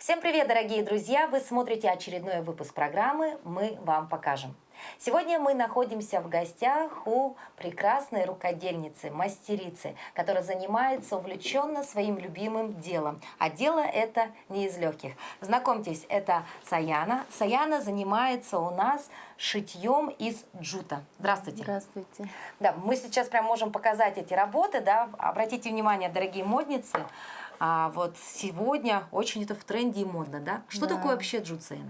Всем привет, дорогие друзья! Вы смотрите очередной выпуск программы «Мы вам покажем». Сегодня мы находимся в гостях у прекрасной рукодельницы, мастерицы, которая занимается увлеченно своим любимым делом. А дело это не из легких. Знакомьтесь, это Саяна. Саяна занимается у нас шитьем из джута. Здравствуйте. Здравствуйте. Да, мы сейчас прям можем показать эти работы, да. Обратите внимание, дорогие модницы, вот сегодня очень это в тренде и модно, да? Что такое вообще джут, Саяна?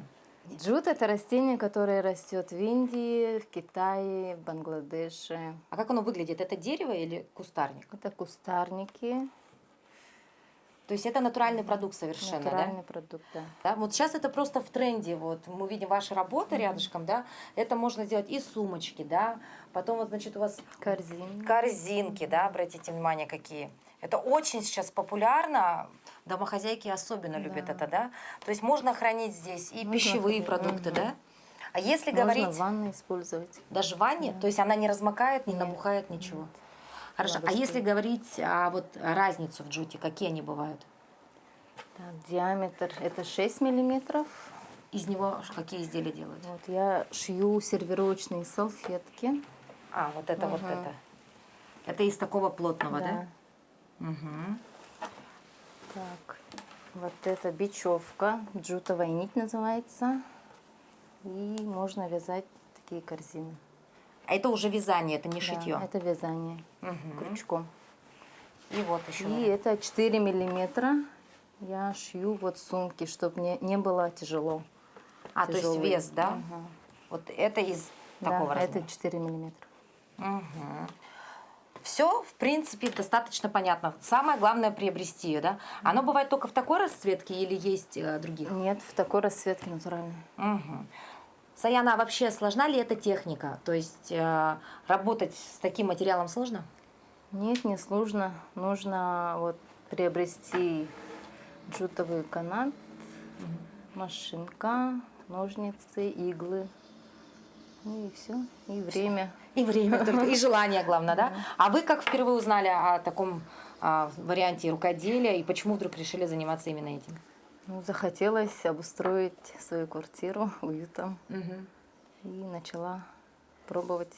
Джут – это растение, которое растет в Индии, в Китае, в Бангладеше. А как оно выглядит? Это дерево или кустарник? Это кустарники. То есть это натуральный продукт совершенно, Натуральный да? продукт, да. Да? Вот сейчас это просто в тренде. Вот мы видим ваши работы рядышком, да? Это можно сделать и сумочки, да? Потом вот, значит, у вас корзинки, да? Обратите внимание, какие. Это очень сейчас популярно. Домохозяйки особенно любят это, да? То есть можно хранить здесь и пищевые продукты, да? А если говорить... Можно в ванной использовать. Даже в ванне? Да. То есть она не размокает, не набухает, ничего? Нет. Хорошо. А если говорить вот разницу в джуте, какие они бывают? Так, диаметр это 6 миллиметров. Из него какие изделия делают? Вот я шью сервировочные салфетки. А, вот это вот это. Это из такого плотного, да? Угу. Так, вот это бечевка, джутовая нить называется. И можно вязать такие корзины. А это уже вязание, это не шитье? Да, это вязание крючком. И вот еще. И это 4 миллиметра. Я шью вот сумки, чтобы не было тяжело. А, то есть вес, да? Вот это из такого размера? Это 4 миллиметра. Все, в принципе, достаточно понятно. Самое главное приобрести ее, да? Оно бывает только в такой расцветке или есть других? Нет, в такой расцветке натуральной. Саяна, а вообще сложна ли эта техника? То есть работать с таким материалом сложно? Нет, не сложно. Нужно вот приобрести джутовый канат, машинка, ножницы, иглы. И все, и время. И время только, и желание, главное, да? А вы как впервые узнали о таком варианте рукоделия и почему вдруг решили заниматься именно этим? Ну, захотелось обустроить свою квартиру уютом. И начала пробовать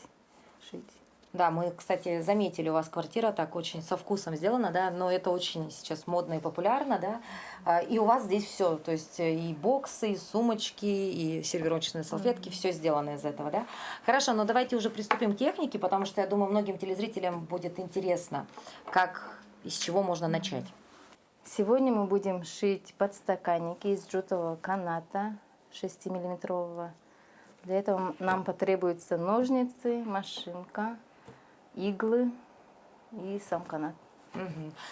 шить. Да, мы, кстати, заметили, у вас квартира так очень со вкусом сделана, да, но это очень сейчас модно и популярно, да, и у вас здесь все, то есть и боксы, и сумочки, и сервировочные салфетки, все сделано из этого, да. Хорошо, но давайте уже приступим к технике, потому что я думаю, многим телезрителям будет интересно, как, из чего можно начать. Сегодня мы будем шить подстаканники из джутового каната 6-миллиметрового. Для этого нам потребуются ножницы, машинка, иглы и сам канат.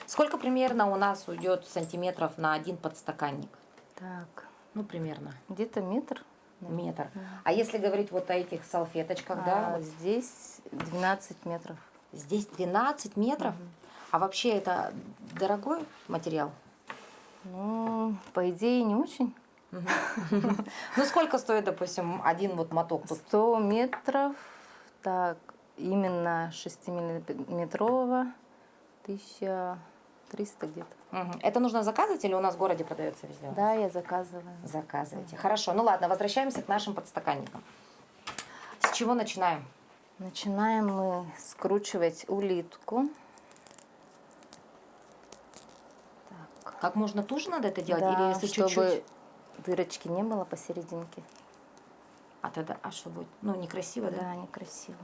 Сколько примерно у нас уйдет сантиметров на один подстаканник? Так. Ну, примерно. Где-то метр. Метр. А если говорить вот о этих салфеточках, да? Здесь 12 метров. Здесь 12 метров? А вообще это дорогой материал? Ну, по идее, не очень. Ну, сколько стоит, допустим, один вот моток? 100 метров, так, именно 6-миллиметрового, 1300 где-то. Это нужно заказывать или у нас в городе продается везде? Да, я заказываю. Заказываете. Хорошо, ну ладно, возвращаемся к нашим подстаканникам. С чего начинаем? Начинаем мы скручивать улитку. Так. Как можно туже надо это делать? Да, или если чтобы чуть-чуть? Дырочки не было посерединке. А тогда, что будет? Ну, некрасиво, да? Да, некрасиво.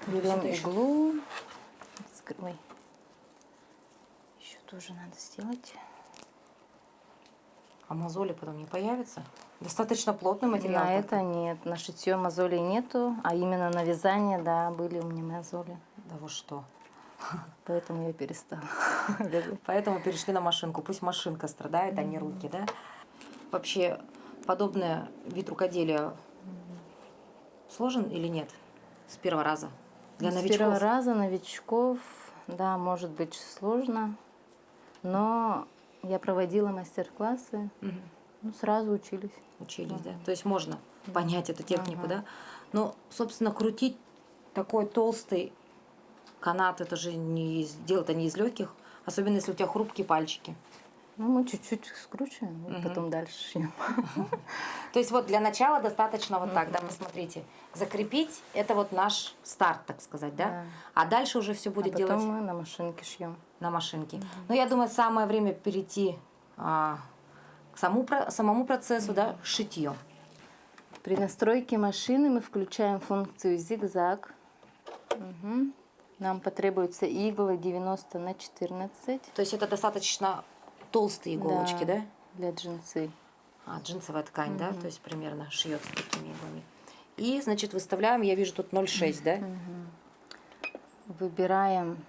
Берем иглу. Ой. Еще тоже надо сделать. А мозоли потом не появятся? Достаточно плотный материал. На это нет. На шитье мозолей нету, а именно на вязание, да, были у меня мозоли. Да вы что? Поэтому я перестала. Поэтому перешли на машинку. Пусть машинка страдает, а не руки, да? Вообще, подобный вид рукоделия сложен или нет? С первого раза? Для новичков? С первого раза новичков, да, может быть сложно. Но я проводила мастер-классы, ну, сразу учились. Учились, да? То есть можно понять эту технику, да? Но, собственно, крутить такой толстый канат, это же не дело-то не из легких, особенно если у тебя хрупкие пальчики. Ну, мы чуть-чуть скручиваем, и потом дальше шьем. То есть вот для начала достаточно вот так, да, посмотрите. Закрепить – это вот наш старт, так сказать, да? Да. А дальше уже все будет Потом делать мы на машинке шьем. на машинке. Но я думаю, самое время перейти к самому процессу, да, шитье. При настройке машины мы включаем функцию зигзаг. Мгм. Нам потребуются иглы 90 на 14. То есть это достаточно толстые иголочки, да? Для джинсы. Джинсовая ткань, да? То есть примерно шьется такими иглами. И, значит, выставляем, я вижу тут 0,6, да? Выбираем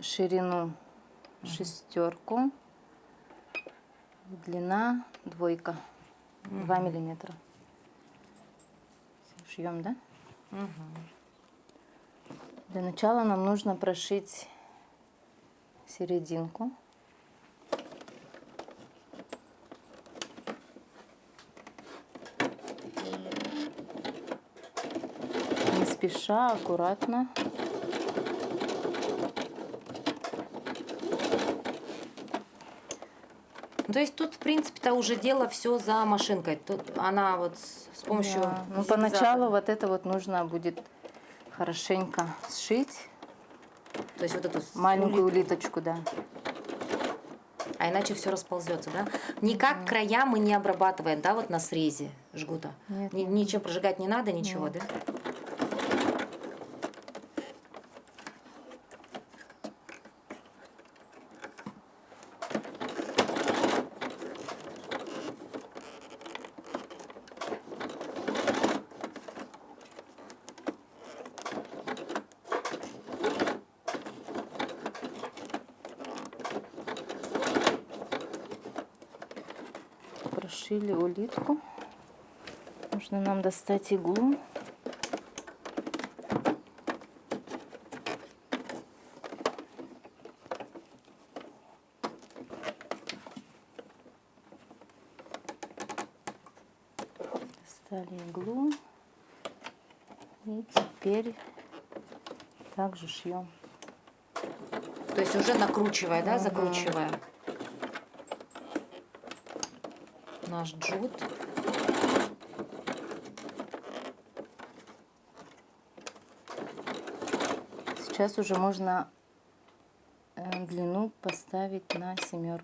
ширину шестерку, длина двойка, 2 миллиметра. Шьем, да? Для начала нам нужно прошить серединку. Не спеша, аккуратно. Ну, то есть тут, в принципе-то, уже дело все за машинкой. Тут она вот с помощью... Да. Ну, зигзага. поначалу вот это вот нужно будет хорошенько сшить. То есть вот эту Маленькую улиточку, да. А иначе все расползется, да? Никак края мы не обрабатываем, да, вот на срезе жгута? Нет, Ничего прожигать не надо, ничего, да? Прошили улитку. Нужно нам достать иглу. Достали иглу. И теперь также шьем. То есть уже накручивая, да, закручивая наш джут. Сейчас уже можно длину поставить на 7.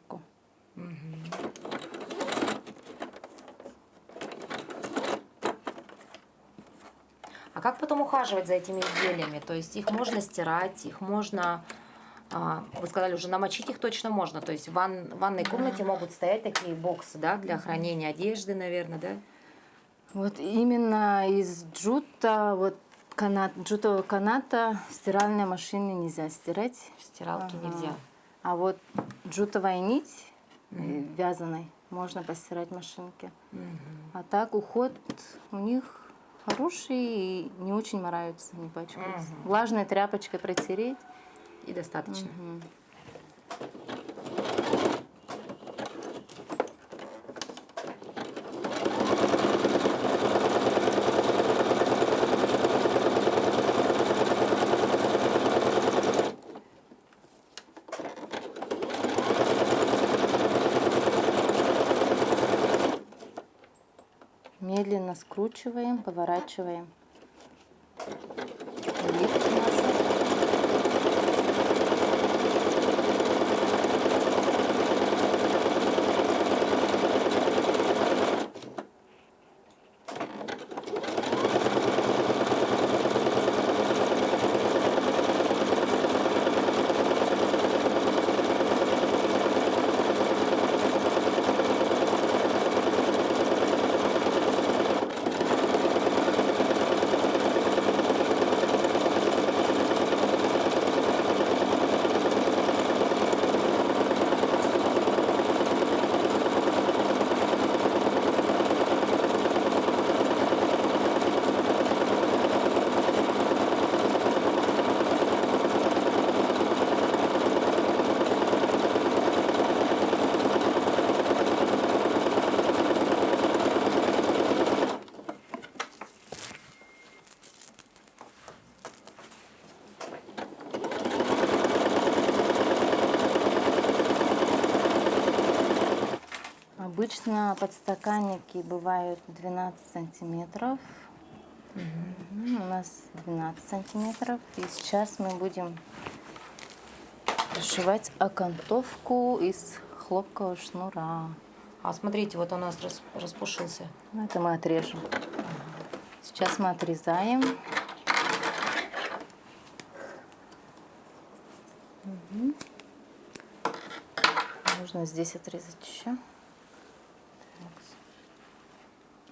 А как потом ухаживать за этими изделиями? То есть их можно стирать, их можно, вы сказали, уже намочить их точно можно. То есть в ванной комнате могут стоять такие боксы, да, для хранения одежды, наверное, да? Вот именно из джута, вот джутового каната в стиральной машине нельзя стирать. В стиралке нельзя. А вот джутовая нить вязаной можно постирать в машинке. А так уход у них хороший и не очень мораются, не пачкаются. Влажной тряпочкой протереть. И достаточно. Медленно скручиваем, поворачиваем. Улитку нашу. Обычно подстаканники бывают 12 сантиметров. У нас 12 сантиметров. И сейчас мы будем пришивать окантовку из хлопкового шнура. А смотрите, вот у нас распушился. Ну, это мы отрежем. Сейчас мы отрезаем. Можно здесь отрезать еще.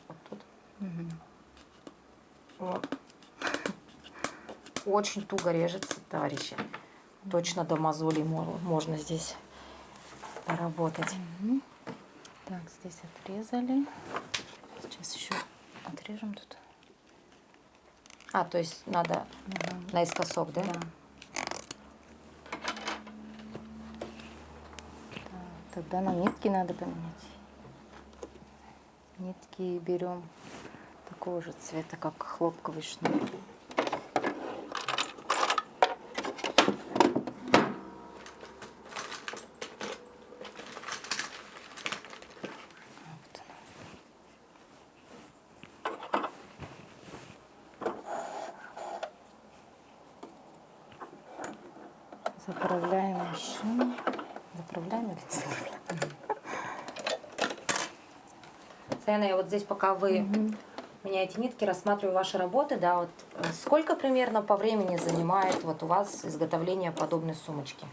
Вот тут. Вот. Очень туго режется, товарищи. Точно до мозолей можно здесь поработать. Так, здесь отрезали. Сейчас еще отрежем тут. А, то есть надо наискосок, да? Да. Тогда нам нитки надо поменять. Нитки берем такого же цвета, как хлопковый шнур. Заправляем машину. Заправляем или не заправляем? Саяна, я вот здесь, пока вы меняете нитки, рассматриваю ваши работы, да, вот сколько примерно по времени занимает вот у вас изготовление подобной сумочки?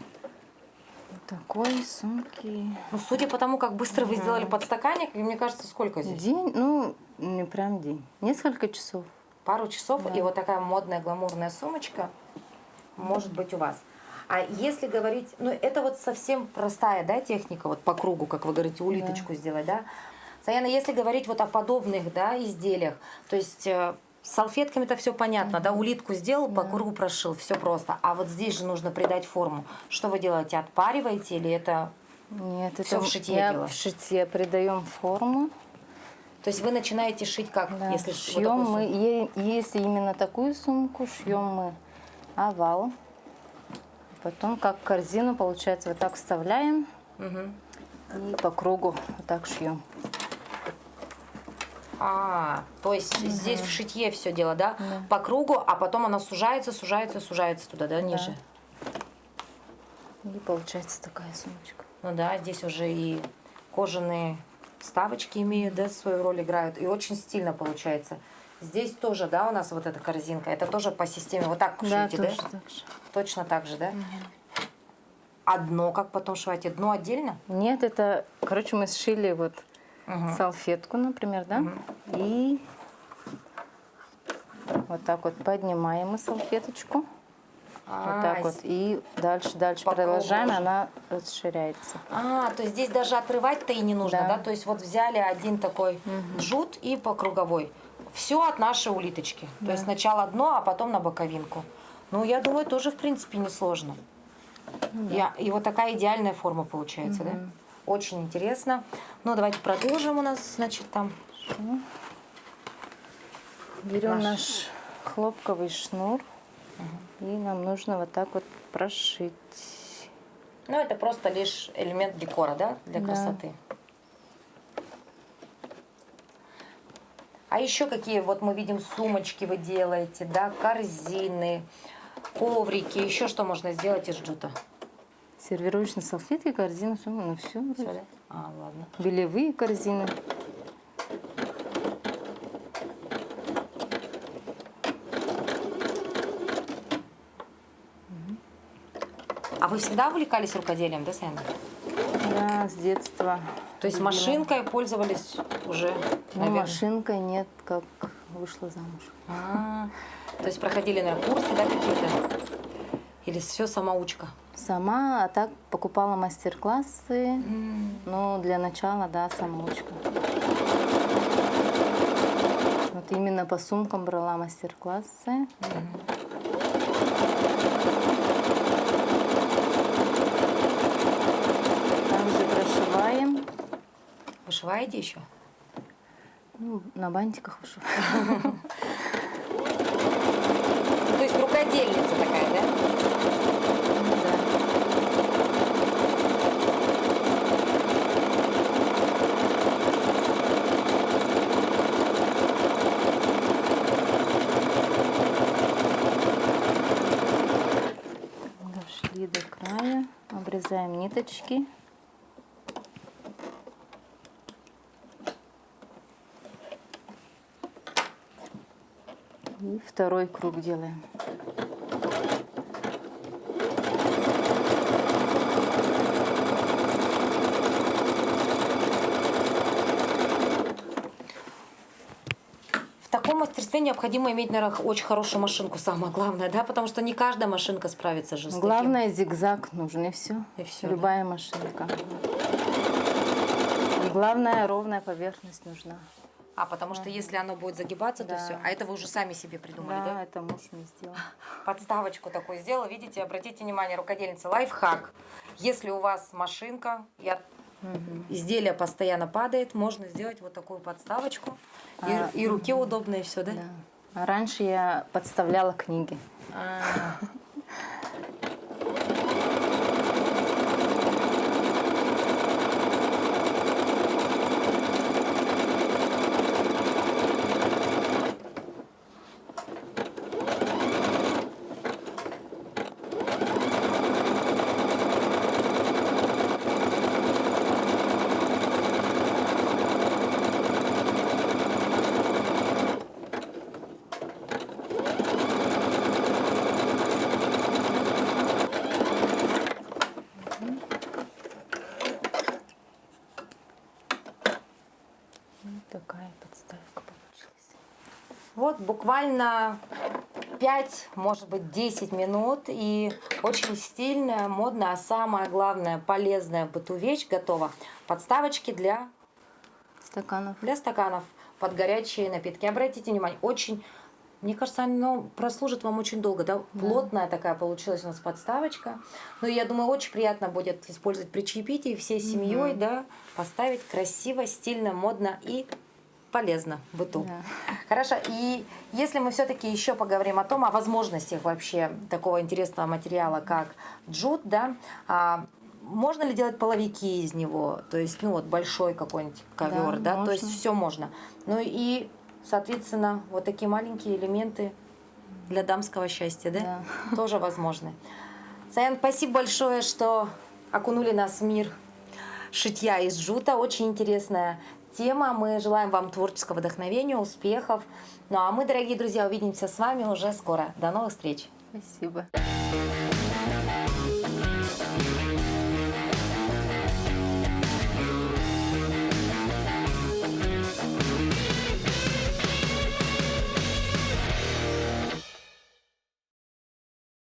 Такой сумки. Ну, судя по тому, как быстро вы сделали подстаканник, мне кажется, сколько здесь? День, ну, не прям день. Несколько часов. Пару часов, Да. и вот такая модная, гламурная сумочка может быть у вас. А если говорить, ну это вот совсем простая, да, техника, вот по кругу, как вы говорите, улиточку сделать, да? Саяна, если говорить вот о подобных, да, изделиях, то есть с салфетками-то все понятно, да, улитку сделал, по кругу прошил, все просто. А вот здесь же нужно придать форму. Что вы делаете, отпариваете или это Нет, всё это в шитье я дело? в шитье придаем форму. То есть вы начинаете шить как, Да. если вот Шьем такую мы, сумку? если именно такую сумку, шьем мы овал. Потом как корзину, получается, вот так вставляем и по кругу вот так шьем. А, то есть здесь в шитье все дело, да? По кругу, а потом она сужается, сужается, сужается туда, да, ниже? И получается такая сумочка. Ну да, здесь уже и кожаные вставочки имеют, да, свою роль играют. И очень стильно получается. Здесь тоже, да, у нас вот эта корзинка. Это тоже по системе вот так шьете, да? Точно так же. Точно так же, да? А дно как потом шиваете? Дно отдельно? Нет, это, короче, мы сшили вот салфетку, например, да? И вот так вот поднимаем мы салфеточку. Вот так вот. И дальше по кругу продолжаем, уже. она расширяется. А, то есть здесь даже отрывать-то и не нужно, Да. да? То есть вот взяли один такой джут и по круговой. Все от нашей улиточки. То есть сначала дно, а потом на боковинку. Ну, я думаю, тоже, в принципе, несложно. И вот такая идеальная форма получается, да? Очень интересно. Ну, давайте продолжим у нас, значит, там. Берем наш хлопковый шнур. И нам нужно вот так вот прошить. Ну, это просто лишь элемент декора, да, для Да. красоты. А еще какие, вот мы видим, сумочки вы делаете, да, корзины, коврики, еще что можно сделать из джута? Сервировочные салфетки, корзины, сумки, ну все. Всё, да? А, ладно. Белевые корзины. А вы всегда увлекались рукоделием, да, Саяна? Да, с детства. То есть любила. машинкой пользовались уже, Ну, наверное? машинкой нет, как вышла замуж. То есть проходили, наверное, курсы, да, какие-то? Или все самоучка? Сама, а так покупала мастер-классы. Ну, для начала, да, самоучка. Вот именно по сумкам брала мастер-классы. Также прошиваем. Вышиваете еще? Ну, на бантиках вышиваю. То есть рукодельница такая, да? Да. Вырезаем ниточки. И второй круг делаем. В таком мастерстве необходимо иметь, наверное, очень хорошую машинку, самое главное, да, потому что не каждая машинка справится же с таким. Главное, зигзаг нужен, и все. И всё, Любая машинка. И главное, ровная поверхность нужна. А потому что если оно будет загибаться, то Да. все. А это вы уже сами себе придумали, да? Да, это муж мне сделал. Подставочку такую сделала. Видите, обратите внимание, рукодельница, лайфхак. Если у вас машинка, изделие постоянно падает, можно сделать вот такую подставочку. И руке удобно, и все, да? Да. А раньше я подставляла книги. А. Вот такая подставка получилась. Вот буквально 5, может быть, 10 минут, и очень стильная, модная, а самое главное, полезная в быту вещь готова. Подставочки для Стаканов. стаканов под горячие напитки. Обратите внимание, очень, мне кажется, оно прослужит вам очень долго, да? Плотная такая получилась у нас подставочка. Ну, я думаю, очень приятно будет использовать при чаепитии всей семьей, да, поставить красиво, стильно, модно и полезно в быту. Да. Хорошо. И если мы все-таки еще поговорим о возможностях вообще такого интересного материала, как джут, да, можно ли делать половики из него? То есть, ну вот большой какой-нибудь ковер, да, то есть можно. все можно. Ну и, соответственно, вот такие маленькие элементы для дамского счастья, да, тоже возможны. Саян, спасибо большое, что окунули нас в мир шитья из джута. Очень интересная тема. Мы желаем вам творческого вдохновения, успехов. Ну а мы, дорогие друзья, увидимся с вами уже скоро. До новых встреч. Спасибо.